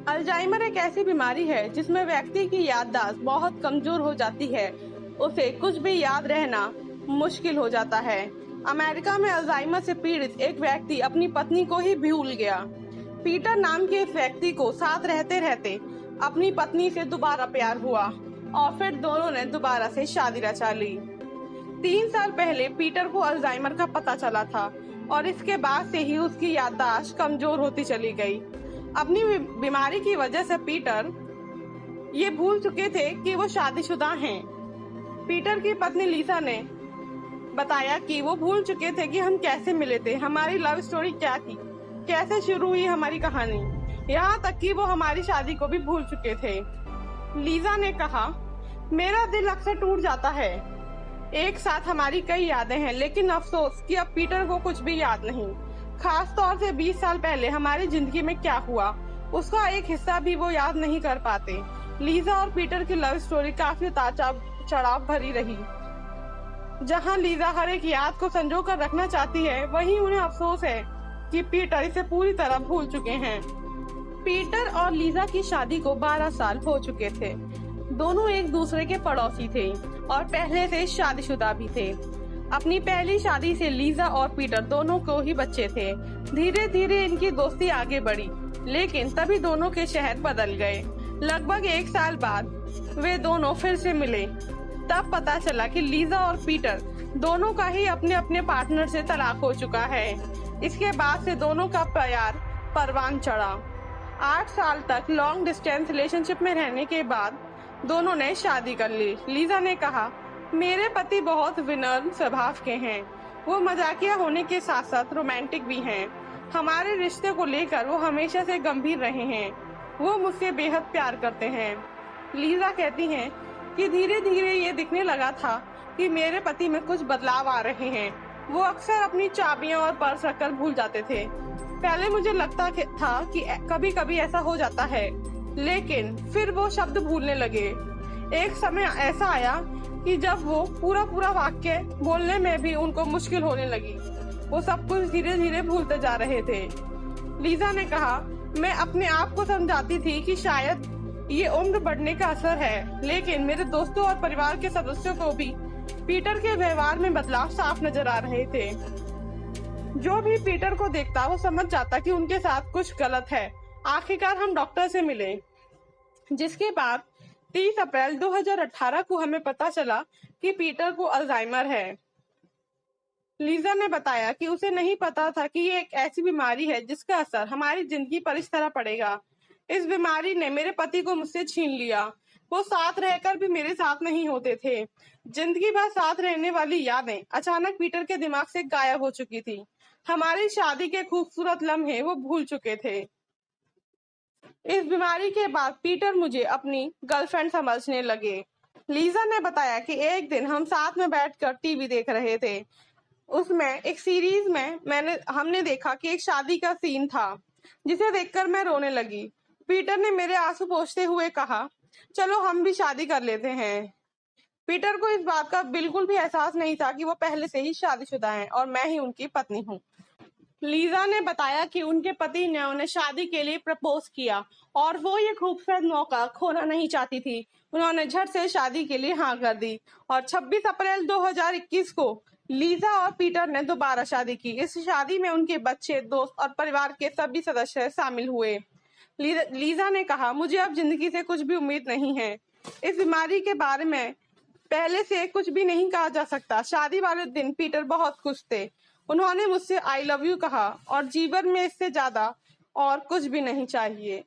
Alzheimer एक ऐसी बीमारी है जिसमें व्यक्ति की याददाश्त बहुत कमजोर हो जाती है। उसे कुछ भी याद रहना मुश्किल हो जाता है। अमेरिका में अल्जाइमर से पीड़ित एक व्यक्ति अपनी पत्नी को ही भूल गया। पीटर नाम के इस व्यक्ति को साथ रहते रहते अपनी पत्नी से दोबारा प्यार हुआ और फिर दोनों ने दोबारा से शादी रचा ली। 3 साल पहले पीटर को अल्जाइमर का पता चला था और इसके बाद से ही उसकी याददाश्त कमजोर होती चली गई। अपनी बीमारी की वजह से पीटर ये भूल चुके थे कि वो शादीशुदा हैं। पीटर की पत्नी लीसा ने बताया कि वो भूल चुके थे कि हम कैसे मिले थे, हमारी लव स्टोरी क्या थी, कैसे शुरू हुई हमारी कहानी, यहाँ तक कि वो हमारी शादी को भी भूल चुके थे। लीजा ने कहा, मेरा दिल अक्सर टूट जाता है। एक साथ हमारी कई यादें हैं, लेकिन अफसोस कि अब पीटर को कुछ भी याद नहीं। खास तौर से 20 साल पहले हमारी जिंदगी में क्या हुआ, उसका एक हिस्सा भी वो याद नहीं कर पाते। लीजा और पीटर की लव स्टोरी काफी उतार चढ़ाव भरी रही। जहां लीजा हर एक याद को संजो कर रखना चाहती है, वहीं उन्हें अफसोस है कि पीटर इसे पूरी तरह भूल चुके हैं। पीटर और लीजा की शादी को 12 साल हो चुके थे। दोनों एक दूसरे के पड़ोसी थे और पहले से शादीशुदा भी थे। अपनी पहली शादी से लीजा और पीटर दोनों को ही बच्चे थे। धीरे धीरे इनकी दोस्ती आगे बढ़ी, लेकिन तभी दोनों के शहर बदल गए। लगभग 1 साल बाद वे दोनों फिर से मिले। तब पता चला कि लीजा और पीटर दोनों का ही अपने अपने पार्टनर से तलाक हो चुका है। इसके बाद से दोनों का प्यार परवान चढ़ा। 8 साल तक लॉन्ग डिस्टेंस रिलेशनशिप में रहने के बाद दोनों ने शादी कर ली। लीजा ने कहा, मेरे पति बहुत विनम्र स्वभाव के हैं। वो मजाकिया होने के साथ साथ रोमांटिक भी हैं। हमारे रिश्ते को लेकर वो हमेशा से गंभीर रहे हैं। वो मुझसे बेहद प्यार करते हैं। लीजा कहती हैं कि धीरे धीरे ये दिखने लगा था कि मेरे पति में कुछ बदलाव आ रहे हैं। वो अक्सर अपनी चाबियां और पर्स रखकर भूल जाते थे। पहले मुझे लगता था कि कभी कभी ऐसा हो जाता है, लेकिन फिर वो शब्द भूलने लगे। एक समय ऐसा आया कि जब वो पूरा वाक्य बोलने में भी उनको मुश्किल होने लगी। वो सब कुछ धीरे धीरे भूलते जा रहे थे। लीजा ने कहा, मैं अपने आप को समझाती थी कि शायद ये उम्र बढ़ने का असर है, लेकिन मेरे दोस्तों और परिवार के सदस्यों को भी पीटर के व्यवहार में बदलाव साफ नजर आ रहे थे। जो भी पीटर को देखता वो समझ जाता कि उनके साथ कुछ गलत है। आखिरकार हम डॉक्टर से मिले, जिसके बाद 30 अप्रैल 2018 को हमें पता चला कि पीटर को अल्जाइमर है। लीजा ने बताया कि उसे नहीं पता था कि ये एक ऐसी बीमारी है जिसका असर हमारी जिंदगी पर इस तरह पड़ेगा। इस बीमारी ने मेरे पति को मुझसे छीन लिया। वो साथ रहकर भी मेरे साथ नहीं होते थे। जिंदगी भर साथ रहने वाली यादें अचानक पीटर के दिमाग से गायब हो चुकी थी। हमारी शादी के खूबसूरत लम्हे वो भूल चुके थे। इस बीमारी के बाद पीटर मुझे अपनी गर्लफ्रेंड समझने लगे। लीजा ने बताया कि एक दिन हम साथ में बैठकर टीवी देख रहे थे। उसमें एक सीरीज में हमने देखा कि एक शादी का सीन था, जिसे देखकर मैं रोने लगी। पीटर ने मेरे आंसू पोंछते हुए कहा, चलो हम भी शादी कर लेते हैं। पीटर को इस बात का बिल्कुल भी एहसास नहीं था कि वो पहले से ही शादीशुदा हैं और मैं ही उनकी पत्नी हूँ। लीजा ने बताया कि उनके पति ने उन्हें शादी के लिए प्रपोज किया और वो ये खूबसूरत मौका खोना नहीं चाहती थी। उन्होंने झट से शादी के लिए हाँ कर दी और 26 अप्रैल 2021 को लीजा और पीटर ने दोबारा शादी की। इस शादी में उनके बच्चे, दोस्त और परिवार के सभी सदस्य शामिल हुए। लीजा ने कहा, मुझे अब जिंदगी से कुछ भी उम्मीद नहीं है। इस बीमारी के बारे में पहले से कुछ भी नहीं कहा जा सकता। शादी वाले दिन पीटर बहुत खुश थे। उन्होंने मुझसे आई लव यू कहा और जीवन में इससे ज्यादा और कुछ भी नहीं चाहिए।